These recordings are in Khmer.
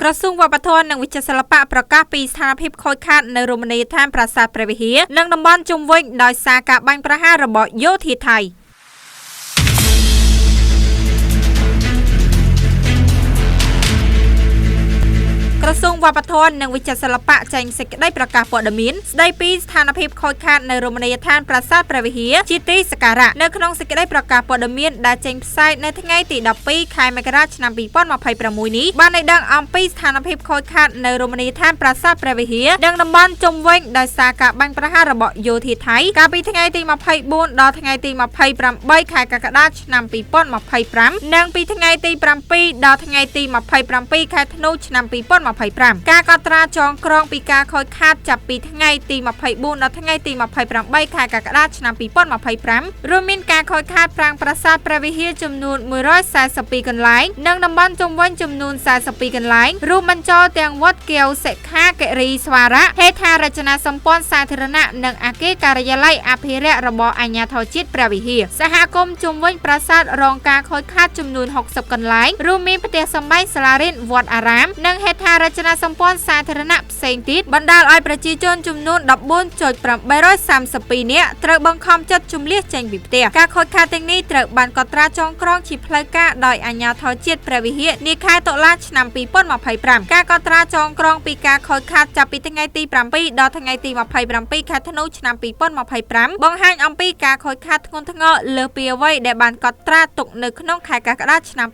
ក្រសួងវប្បធម៌និងវិចិត្រសិល្បៈប្រកាសពីស្ថានភាពខូចខាតនៅរមណីយដ្ឋានប្រាសាទព្រះវិហារនិងតំបន់ជុំវិញដោយសារការបាញ់ប្រហាររបស់យោធាថៃក្រសួងវប្បធម៌និងវិចិត្រសិល្បៈចេញសេចក្តីប្រកាសព័ត៌មានស្តីពីស្ថានភាពខូចខាតនៅរមណីយដ្ឋានប្រាសាទព្រះវិហារជាទីសក្ការៈនៅក្នុងសេចក្តីប្រកាសព័ត៌មានដែលចេញផ្សាយនៅថ្ងៃទី12ខែមករាឆ្នាំ2026នេះបានឲ្យដឹងអំពីស្ថានភាពខូចខាតនៅរមណីយដ្ឋានប្រាសាទព្រះវិហារនិងតំបន់ជុំវិញដោយសារការបាញ់ប្រហាររបស់យោធាថៃកាលពីថ្ងៃទី24ដល់ថ្ងៃទី28ខែកក្កដាឆ្នាំ2025និងពីថ្ងៃទី7ដល់ថ្ងៃទី27ខែធ្នូឆ្នាំ2025ការកត់ត្រាចងក្រងពីការខូចខាតចាប់ពីថ្ងៃទី24ដល់ថ្ងៃទី28ខែកក្កដាឆ្នាំ2025រួមមានការខូចខាតប្រាង្គប្រាសាទព្រះវិហារចំនួន142កន្លែងនិងតំបន់ជុំវិញចំនួន42កន្លែងរួមបញ្ចូលទាំងវត្តគាវសិក្ខាគិរីស្វារៈហេដ្ឋារចនាសម្ព័ន្ធសាធារណៈនិងអគារការិយាល័យអភិរក្សរបស់អាជ្ញាធរជាតិព្រះវិហារសហគមន៍ជុំវិញប្រាសាទរងការខូចខាតចំនួន60កន្លែងរួមមានផ្ទះសម្បែងសាលារៀនវត្តអារាមនិងហេដ្ឋារចនាសម្ព័ន្ធសាធារណៈផ្សេងទៀតបណ្ដាលឲ្យប្រជាជនចំនួន 14.832 នាក់ត្រូវបង្ខំចិត្តជម្លៀសចេញពីផ្ទះការខូចខាតទាំងនេះត្រូវបានកត់ត្រាចងក្រងជាផ្លូវការដោយអាជ្ញាធរជាតិព្រះវិហារនាខែតុលាឆ្នាំ2025ការកត់ត្រាចងក្រងពីការខូចខាតចាប់ពីថ្ងៃទី7ដល់ថ្ងៃទី27ខែធ្នូឆ្នាំ2025បង្ហាញអំពីការខូចខាតធ្ងន់ធ្ងរលើសពីអ្វីដែលបានកត់ត្រាទុកនៅក្នុងខែកក្កដាឆ្នាំ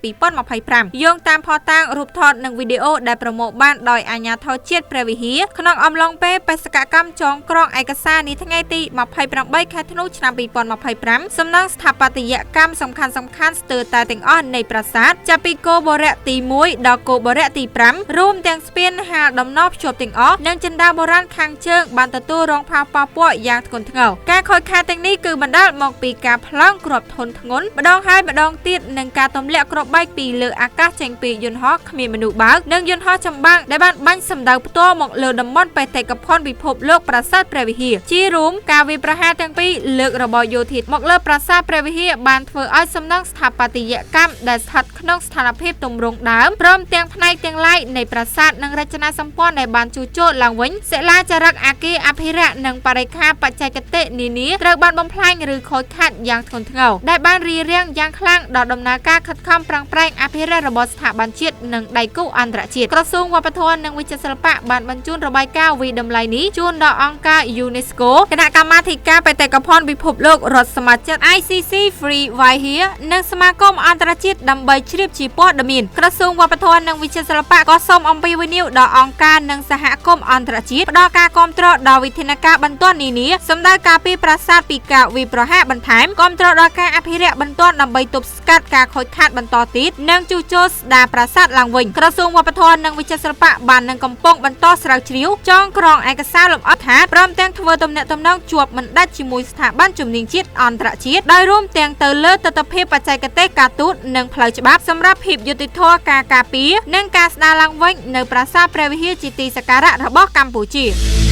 2025យោងតាមភស្តុតាងរូបថតនិងវីដេអូដែលប្រមូលបានដោយអាជ្ញាធរជាតិព្រះវិហារក្នុងអំឡុងពេលបេសកកម្មចងក្រងឯកសារនាថ្ងៃទី28ខែធ្នូឆ្នាំ2025សំណង់ស្ថាបត្យកម្មសំខាន់ស្ទើរតែទាំងអស់នៃប្រាសាទចាប់ពីគោបុរៈទី1ដល់គោបុរៈទី5រួមទាំងស្ពានហាលដំណភ្ជាប់ទាំងអស់និងជណ្ដើរបុរាណខាងជើងបានទទួលរងផលប៉ះពាល់យ៉ាងធ្ងន់ធ្ងរការខូចខាតទាំងនេះគឺបណ្ដាលមកពីការប្លង់គ្រាប់ធន់ធ្ងន់ម្ដងហើយម្ដងទៀតនិងការទម្លាក់គ្រាប់បែកពីលើអាកាសចេញពីយន្តហោះគ្មានមនុស្សបើកនិងយន្តហោះចម្បាំងដែលបានបាញ់សម្ដៅផ្ទាល់មកលើតំបន់បេតិកភណ្ឌពិភពលោកប្រាសាទព្រះវិហារជារួមការវាយប្រហារទាំងពីរលើករបស់យោធាមកលើប្រាសាទព្រះវិហារបានធ្វើឲ្យសំណង់ស្ថាបត្យកម្មដែលស្ថិតក្នុងស្ថានភាពទម្រង់ដើមព្រមទាំងផ្នែកទាំងឡាយនៃប្រាសាទនិងរចនាសម្ព័ន្ធដែលបានជួសជុលឡើងវិញសិលាចារឹកអគារអភិរក្សនិងបរិក្ខារបច្ចេកទេសនានាត្រូវបានបំផ្លាញឬខូចខាតយ៉ាងធ្ងន់ធ្ងរដែលបានរារាំងយ៉ាងខ្លាំងដល់ដំណើរការខិតខំប្រឹងប្រែងអភិរក្សរបស់ស្ថាប័នជាតិនិងដៃគូអន្តរជាតិក្រសួងវប្បធម៌និងវិចិត្រសិល្បៈបានបញ្ជូនរបាយការណ៍វិតម្លៃនេះជូនដល់អង្គការ UNESCO គណៈកម្មាធិការបេតិកភណ្ឌពិភពលោករដ្ឋសមាជិក ICC Free Vihaar និងសមាគមអន្តរជាតិដើម្បីជ្រាបជាព័ត៌មានក្រសួងវប្បធម៌និងវិចិត្រសិល្បៈក៏សូមអំពាវនាវដល់អង្គការនិងសហគមន៍អន្តរជាតិផ្ដល់ការគាំទ្រដល់វិធានការបន្ទាន់នានាសម្ដៅការពីប្រាសាទពីការវាយប្រហារបន្ថែមគាំទ្រដល់ការអភិរក្សបន្ទាន់ដើម្បីទប់ស្កាត់ការខូចខាតបន្តទៀតនិងជួសជុលស្ដារប្រាសាទឡើងវិញក្រសួងវប្បធម៌និងវិចិត្រសិល្បៈបាននឹងកំពុងបន្តស្រាវជ្រាវចងក្រងឯកសារលម្អិតថាព្រមទាំងធ្វើទំនាក់ទំនងជាប់មិនដាច់ជាមួយស្ថាប័នជំនាញជាតិអន្តរជាតិដោយរួមទាំងទៅលើទិដ្ឋភាពបច្ចេកទេសការទូតនិងផ្លូវច្បាប់សម្រាប់ភាពយុត្តិធម៌ការការពារនិងការស្ដារឡើងវិញនៅប្រាសាទព្រះវិហារជាទីសក្ការៈរបស់កម្ពុជា